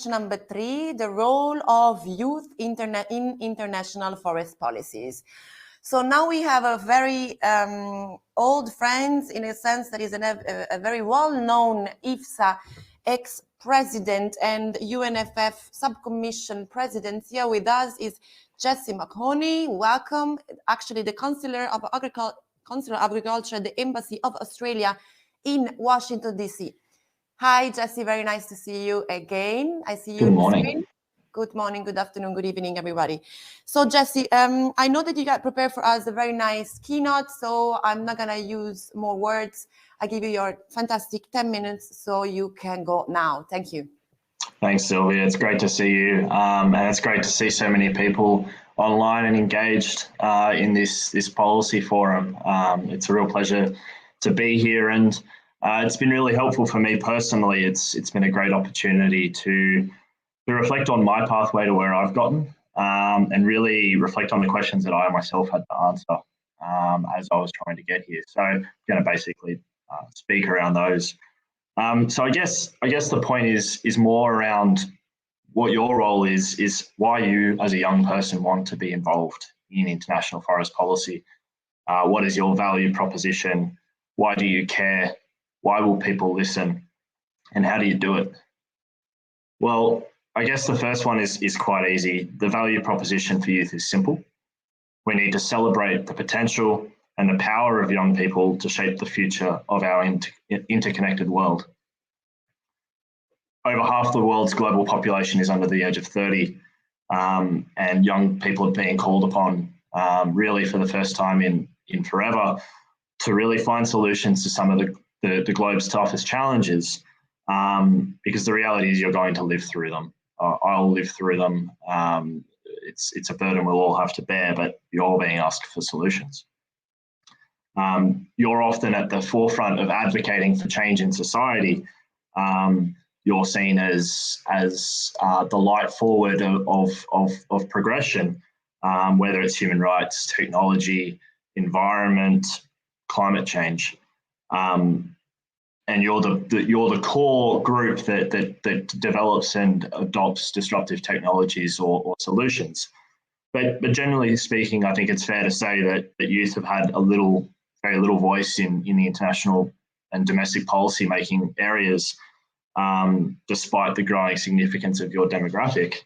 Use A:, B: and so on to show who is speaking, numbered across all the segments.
A: Number 3, the role of youth in international forest policies. So now we have a very old friend, in a sense that is a very well-known IFSA ex-president and UNFF subcommission president. Here with us is Jessie McHoney. Welcome. Actually, the Consular of Agriculture at the Embassy of Australia in Washington, D.C. Hi, Jessie. Very nice to see you again. I see you.
B: Good morning.
A: Good morning, good afternoon, good evening, everybody. So, Jessie, I know that you got prepared for us a very nice keynote, so I'm not going to use more words. I give you your fantastic 10 minutes, so you can go now. Thank you.
B: Thanks, Sylvia. It's great to see you, and it's great to see so many people online and engaged in this policy forum. It's a real pleasure to be here, and it's been really helpful for me personally. It's been a great opportunity to reflect on my pathway to where I've gotten, and really reflect on the questions that I myself had to answer as I was trying to get here. So I'm going to basically speak around those. So I guess the point is more around what your role is why you as a young person want to be involved in international forest policy. What is your value proposition? Why do you care? Why will people listen? And how do you do it? Well, I guess the first one is quite easy. The value proposition for youth is simple. We need to celebrate the potential and the power of young people to shape the future of our interconnected world. Over half the world's global population is under the age of 30, and young people are being called upon really for the first time in forever to really find solutions to some of the globe's toughest challenges, because the reality is you're going to live through them. I'll live through them. It's a burden we'll all have to bear, but you're all being asked for solutions. You're often at the forefront of advocating for change in society. You're seen as the light forward of progression, whether it's human rights, technology, environment, climate change. And you're the core group that develops and adopts disruptive technologies or solutions. But generally speaking, I think it's fair to say that youth have had very little voice in the international and domestic policy making areas, despite the growing significance of your demographic.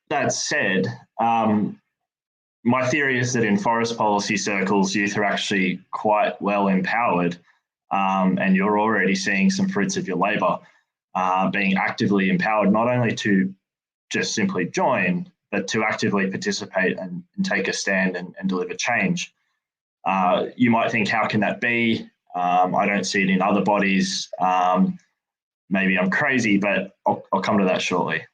B: That said, my theory is that in forest policy circles, youth are actually quite well empowered. And you're already seeing some fruits of your labour, being actively empowered, not only to just simply join, but to actively participate and take a stand and deliver change. You might think, how can that be? I don't see it in other bodies. Maybe I'm crazy, but I'll come to that shortly.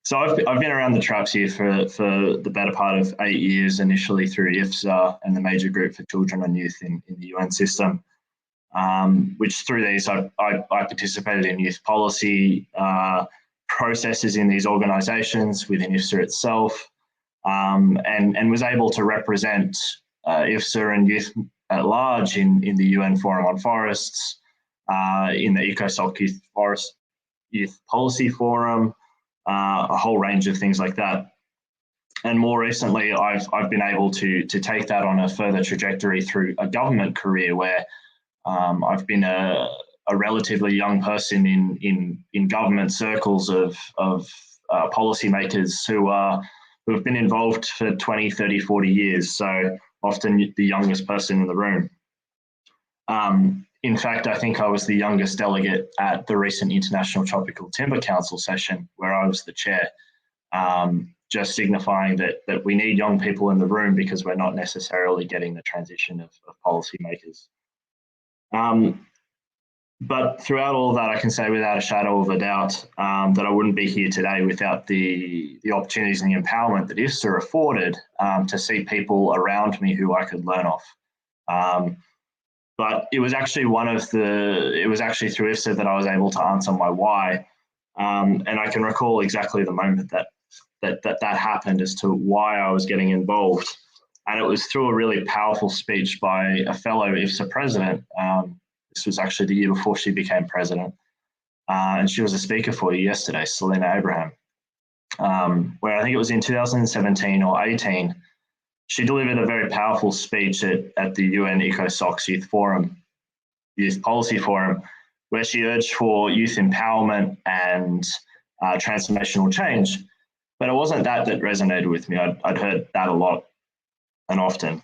B: So I've been around the traps here for the better part of 8 years, initially through IFSA and the Major Group for Children and Youth in the UN system. Which through these I participated in youth policy processes in these organisations within IFSA itself, and was able to represent IFSA and youth at large in the UN Forum on Forests, in the ECOSOC Youth Policy Forum, a whole range of things like that. And more recently, I've been able to take that on a further trajectory through a government career where I've been a relatively young person in government circles of policymakers who have been involved for 20, 30, 40 years. So often the youngest person in the room. In fact, I think I was the youngest delegate at the recent International Tropical Timber Council session, where I was the chair, just signifying that we need young people in the room because we're not necessarily getting the transition of policymakers. But throughout all of that, I can say without a shadow of a doubt that I wouldn't be here today without the opportunities and the empowerment that IFSA afforded to see people around me who I could learn off. But it was actually through IFSA that I was able to answer my why, and I can recall exactly the moment that happened as to why I was getting involved. And it was through a really powerful speech by a fellow IFSA president. This was actually the year before she became president. and she was a speaker for you yesterday, Selena Abraham, where I think it was in 2017 or 18, she delivered a very powerful speech at the UN ECOSOC Youth Policy Forum, where she urged for youth empowerment and transformational change. But it wasn't that resonated with me. I'd heard that a lot and often.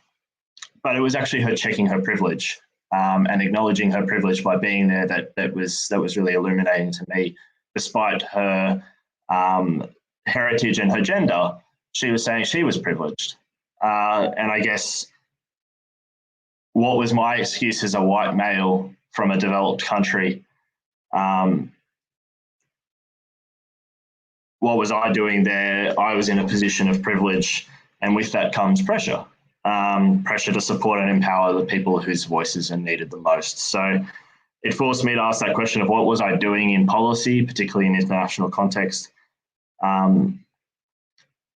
B: But it was actually her checking her privilege and acknowledging her privilege by being there that was really illuminating to me. Despite her heritage and her gender, she was saying she was privileged. And I guess what was my excuse as a white male from a developed country? What was I doing there? I was in a position of privilege, and with that comes pressure. Pressure to support and empower the people whose voices are needed the most. So it forced me to ask that question of what was I doing in policy, particularly in international context,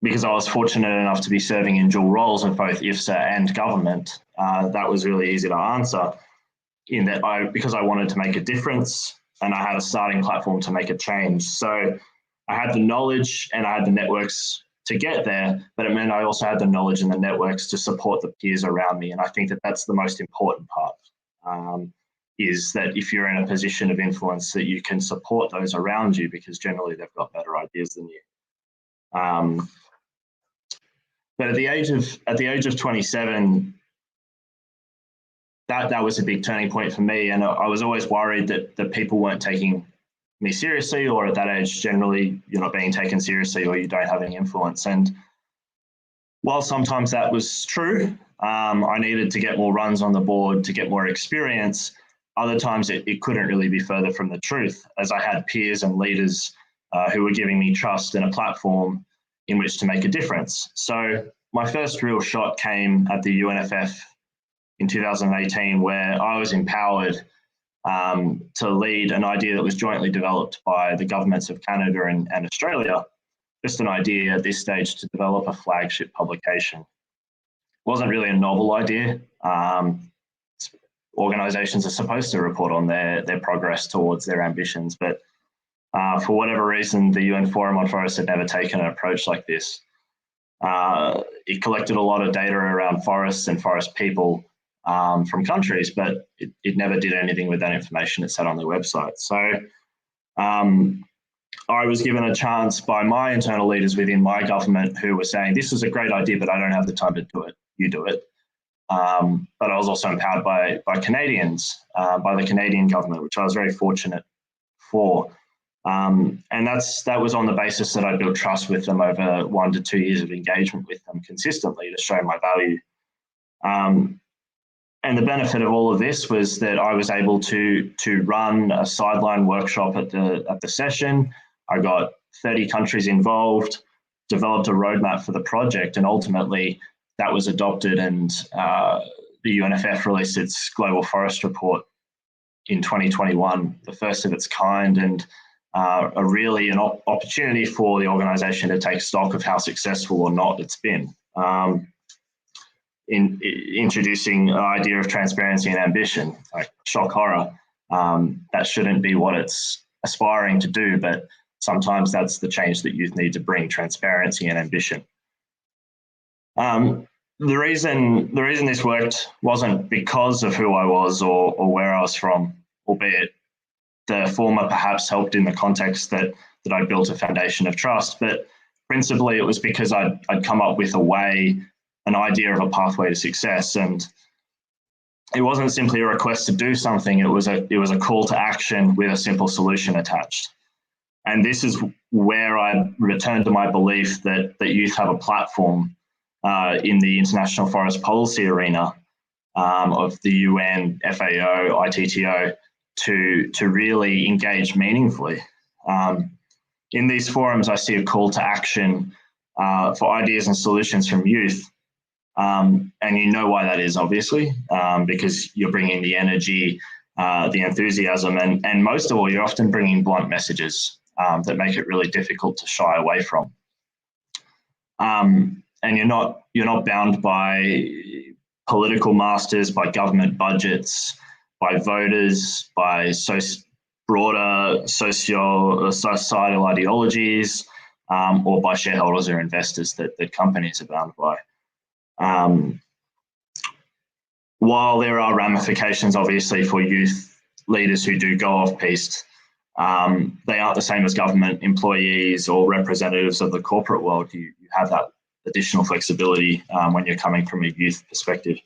B: because I was fortunate enough to be serving in dual roles of both IFSA and government. That was really easy to answer in that because I wanted to make a difference and I had a starting platform to make a change. So I had the knowledge and I had the networks to get there, but it meant I also had the knowledge and the networks to support the peers around me. And I think that that's the most important part, is that if you're in a position of influence, that you can support those around you, because generally they've got better ideas than you. But at the age of 27, that was a big turning point for me. And I was always worried that people weren't taking me seriously, or at that age, generally, you're not being taken seriously or you don't have any influence. And while sometimes that was true, I needed to get more runs on the board to get more experience. Other times it couldn't really be further from the truth, as I had peers and leaders who were giving me trust and a platform in which to make a difference. So my first real shot came at the UNFF in 2018, where I was empowered to lead an idea that was jointly developed by the governments of Canada and Australia. Just an idea at this stage to develop a flagship publication. It wasn't really a novel idea. Organisations are supposed to report on their progress towards their ambitions, but for whatever reason, the UN Forum on Forests had never taken an approach like this. It collected a lot of data around forests and forest people from countries, but it never did anything with that information. It sat on their website. So I was given a chance by my internal leaders within my government who were saying, this is a great idea, but I don't have the time to do it. You do it. But I was also empowered by Canadians, by the Canadian government, which I was very fortunate for. And that was on the basis that I built trust with them over 1 to 2 years of engagement with them consistently to show my value. And the benefit of all of this was that I was able to run a sideline workshop at the session. I got 30 countries involved, developed a roadmap for the project, and ultimately that was adopted, and the UNFF released its Global Forest Report in 2021, the first of its kind, and really an opportunity for the organisation to take stock of how successful or not it's been. In introducing the idea of transparency and ambition, like shock horror, that shouldn't be what it's aspiring to do, but sometimes that's the change that youth need to bring: transparency and ambition. The reason this worked wasn't because of who I was or where I was from, albeit the former perhaps helped in the context that I built a foundation of trust, but principally it was because I'd come up with an idea of a pathway to success, and it wasn't simply a request to do something. It was a call to action with a simple solution attached. And this is where I returned to my belief that youth have a platform in the international forest policy arena of the UN, FAO, ITTO to really engage meaningfully. In these forums, I see a call to action for ideas and solutions from youth. And you know why that is, obviously, because you're bringing the energy, the enthusiasm, and most of all, you're often bringing blunt messages that make it really difficult to shy away from. And you're not bound by political masters, by government budgets, by voters, by broader societal ideologies, or by shareholders or investors that companies are bound by. While there are ramifications, obviously, for youth leaders who do go off-piste, they aren't the same as government employees or representatives of the corporate world. You have that additional flexibility when you're coming from a youth perspective.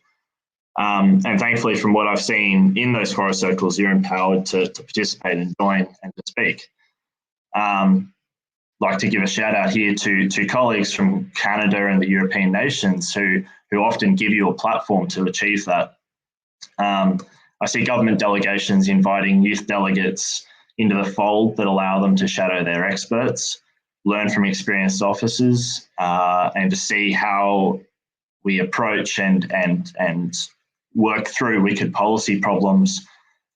B: And thankfully, from what I've seen in those forest circles, you're empowered to participate and join and to speak. Like to give a shout out here to colleagues from Canada and the European nations who often give you a platform to achieve that. I see government delegations inviting youth delegates into the fold that allow them to shadow their experts, learn from experienced officers, and to see how we approach and work through wicked policy problems,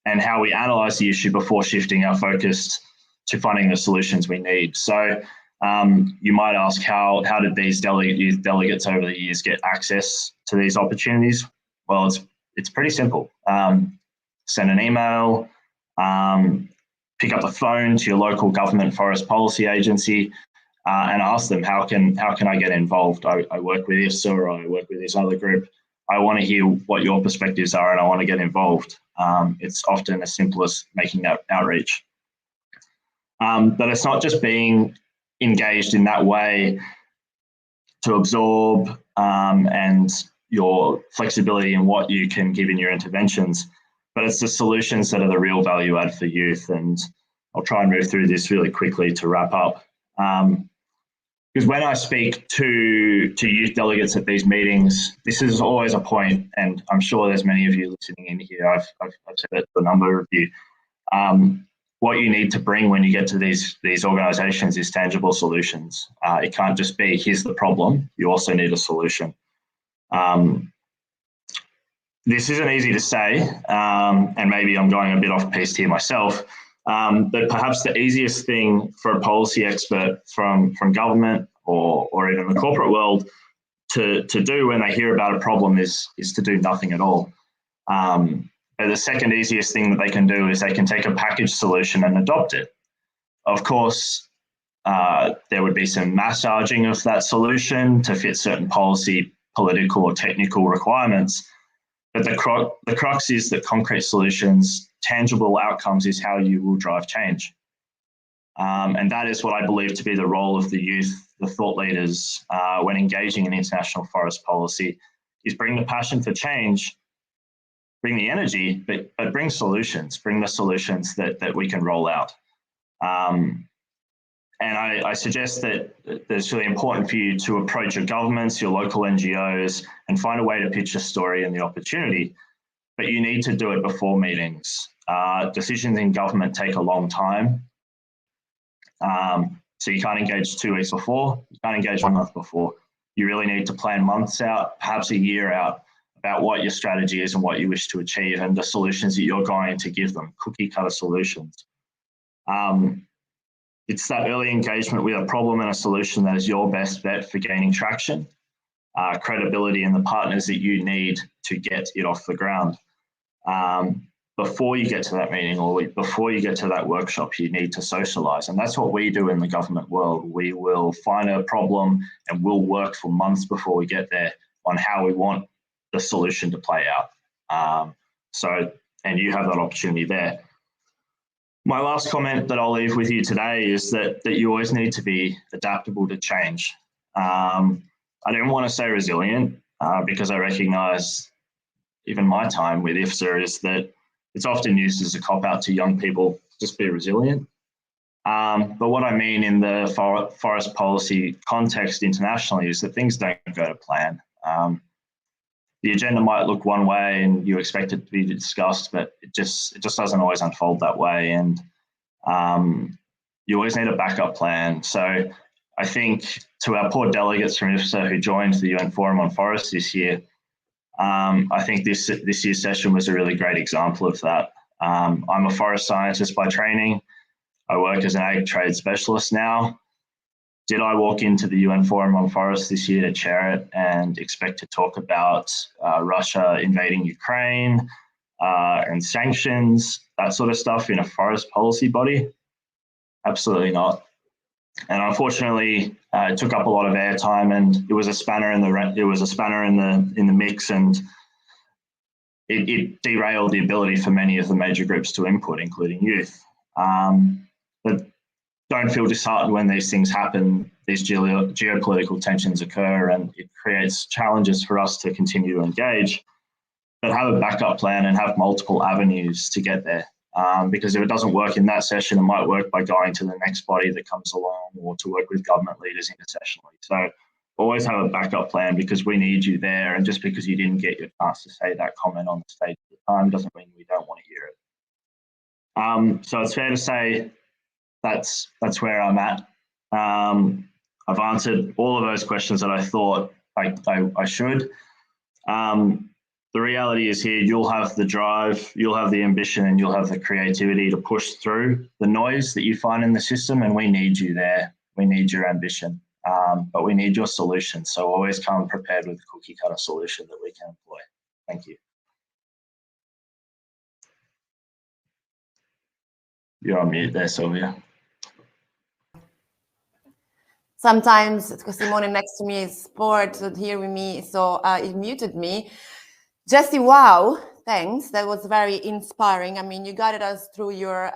B: and how we analyse the issue before shifting our focus to finding the solutions we need. So you might ask, how did these youth delegates over the years get access to these opportunities? Well, it's pretty simple. Send an email, pick up the phone to your local government forest policy agency, and ask them, how can I get involved? I work with IFSA, or I work with this other group. I want to hear what your perspectives are, and I want to get involved. It's often as simple as making that outreach. But it's not just being engaged in that way to absorb and your flexibility in what you can give in your interventions, but it's the solutions that are the real value add for youth. And I'll try and move through this really quickly to wrap up. Because when I speak to youth delegates at these meetings, this is always a point, and I'm sure there's many of you listening in here. I've said it to a number of you. What you need to bring when you get to these organisations is tangible solutions. It can't just be, here's the problem. You also need a solution. This isn't easy to say, and maybe I'm going a bit off piste here myself, but perhaps the easiest thing for a policy expert from government or even the corporate world to do when they hear about a problem is to do nothing at all. But the second easiest thing that they can do is they can take a package solution and adopt it. Of course, there would be some massaging of that solution to fit certain policy, political, or technical requirements. But the crux is that concrete solutions, tangible outcomes, is how you will drive change. And that is what I believe to be the role of the youth, the thought leaders, when engaging in international forest policy, is bring the passion for change, bring the energy, but bring solutions, bring the solutions that we can roll out. And I suggest that it's really important for you to approach your governments, your local NGOs, and find a way to pitch a story and the opportunity. But you need to do it before meetings. Decisions in government take a long time. So you can't engage 2 weeks before, you can't engage 1 month before. You really need to plan months out, perhaps a year out, about what your strategy is and what you wish to achieve and the solutions that you're going to give them, cookie cutter solutions. It's that early engagement with a problem and a solution that is your best bet for gaining traction, credibility, and the partners that you need to get it off the ground. Before you get to that meeting or before you get to that workshop, you need to socialise. And that's what we do in the government world. We will find a problem and we'll work for months before we get there on how we want the solution to play out. And you have that opportunity there. My last comment that I'll leave with you today is that you always need to be adaptable to change. I don't want to say resilient because I recognise even my time with IFSA is that it's often used as a cop-out to young people, just be resilient. But what I mean in the forest policy context internationally is that things don't go to plan. The agenda might look one way and you expect it to be discussed, but it just doesn't always unfold that way. And you always need a backup plan. So I think to our poor delegates from IFSA who joined the UN Forum on Forests this year, I think this year's session was a really great example of that. I'm a forest scientist by training. I work as an ag trade specialist now. Did I walk into the UN Forum on Forests this year to chair it and expect to talk about Russia invading Ukraine, and sanctions, that sort of stuff in a forest policy body? Absolutely not. And unfortunately, it took up a lot of airtime, and it was a spanner in the mix, and it derailed the ability for many of the major groups to input, including youth. But don't feel disheartened when these things happen. These geopolitical tensions occur, and it creates challenges for us to continue to engage. But have a backup plan and have multiple avenues to get there. Because if it doesn't work in that session, it might work by going to the next body that comes along, or to work with government leaders intersessionally. So always have a backup plan, because we need you there. And just because you didn't get your chance to say that comment on the stage at the time doesn't mean we don't want to hear it. So it's fair to say that's where I'm at. I've answered all of those questions that I thought I should. The reality is here, you'll have the drive, you'll have the ambition, and you'll have the creativity to push through the noise that you find in the system, and we need you there. We need your ambition, but we need your solution. So always come prepared with a cookie cutter solution that we can employ. Thank you. You're on mute there, Sylvia.
A: Sometimes, because Simone next to me is bored to hear with me, so it muted me. Jesse, wow, thanks. That was very inspiring. I mean, you guided us through your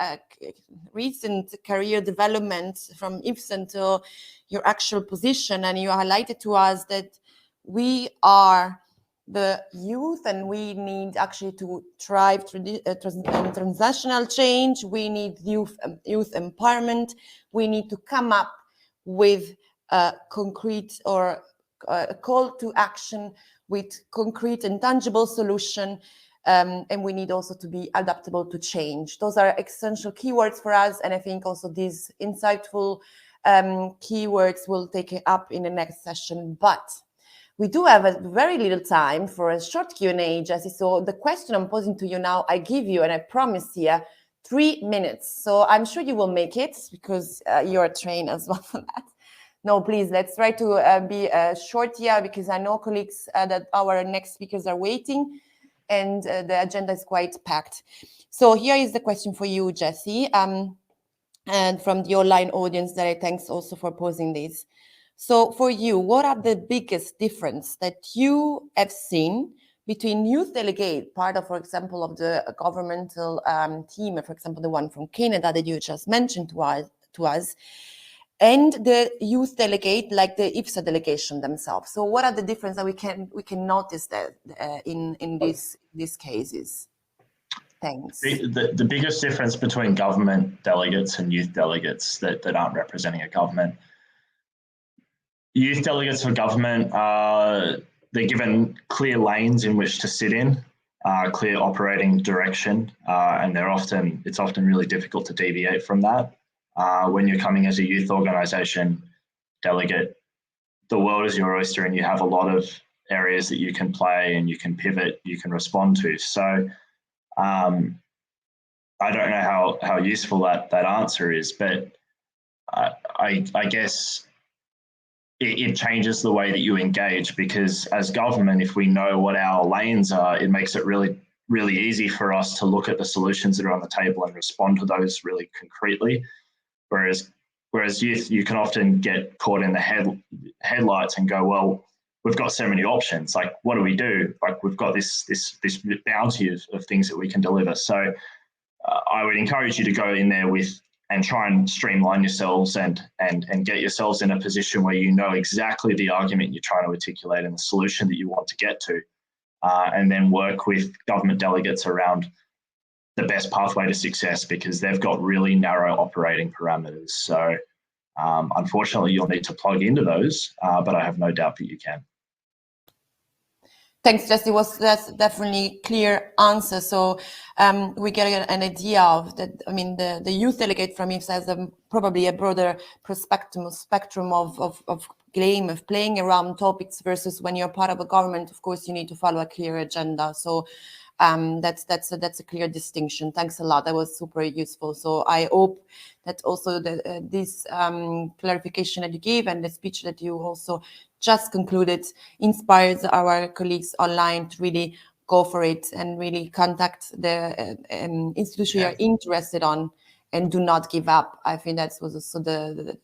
A: recent career development from IFSEN to your actual position, and you highlighted to us that we are the youth, and we need actually to drive transnational change. We need youth empowerment. We need to come up with a concrete or a call to action with concrete and tangible solution, and we need also to be adaptable to change. Those are essential keywords for us, and I think also these insightful keywords will take it up in the next session. But we do have a very little time for a short Q&A, Jesse. So the question I'm posing to you now, I give you, and I promise you, 3 minutes. So I'm sure you will make it, because you're trained as well for that. No, please, let's try to be short here, because I know colleagues that our next speakers are waiting, and the agenda is quite packed. So here is the question for you, Jesse, and from the online audience that thanks also for posing this. So for you, what are the biggest difference that you have seen between youth delegate, part of, for example, of the governmental team, for example, the one from Canada that you just mentioned to us, and the youth delegate, like the IFSA delegation themselves? So what are the differences that we can notice that in these cases? Thanks.
B: The biggest difference between government delegates and youth delegates that aren't representing a government. Youth delegates for government, they're given clear lanes in which to sit in, clear operating direction, and it's often really difficult to deviate from that. When you're coming as a youth organisation delegate, the world is your oyster, and you have a lot of areas that you can play, and you can pivot, you can respond to. So I don't know how useful that answer is, but I guess it changes the way that you engage, because as government, if we know what our lanes are, it makes it really, really easy for us to look at the solutions that are on the table and respond to those really concretely. Whereas youth, you can often get caught in the headlights and go, well, we've got so many options. Like, what do we do? Like, we've got this bounty of things that we can deliver. So I would encourage you to go in there and try and streamline yourselves and get yourselves in a position where you know exactly the argument you're trying to articulate and the solution that you want to get to, and then work with government delegates around the best pathway to success, because they've got really narrow operating parameters. So unfortunately, you'll need to plug into those, but I have no doubt that you can.
A: Thanks, Jesse. That's definitely clear answer. So we get an idea of that. I mean, the youth delegate from IFSA has probably a broader spectrum of game, of playing around topics, versus when you're part of a government, of course, you need to follow a clear agenda. So that's a clear distinction. Thanks a lot. That was super useful. So I hope that also this clarification that you gave and the speech that you also just concluded inspires our colleagues online to really go for it and really contact the institution you're interested on, and do not give up. I think that was also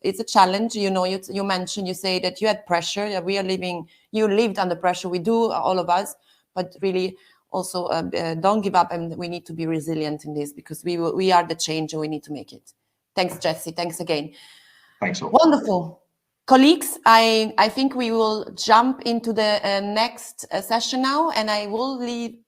A: it's a challenge. You know, you mentioned, you say that you had pressure. You lived under pressure. We do, all of us, but really also don't give up, and we need to be resilient in this, because we are the change and we need to make it. Thanks, Jesse. Thanks again.
B: Thanks all.
A: Wonderful. Colleagues, I think we will jump into the next session now, and I will leave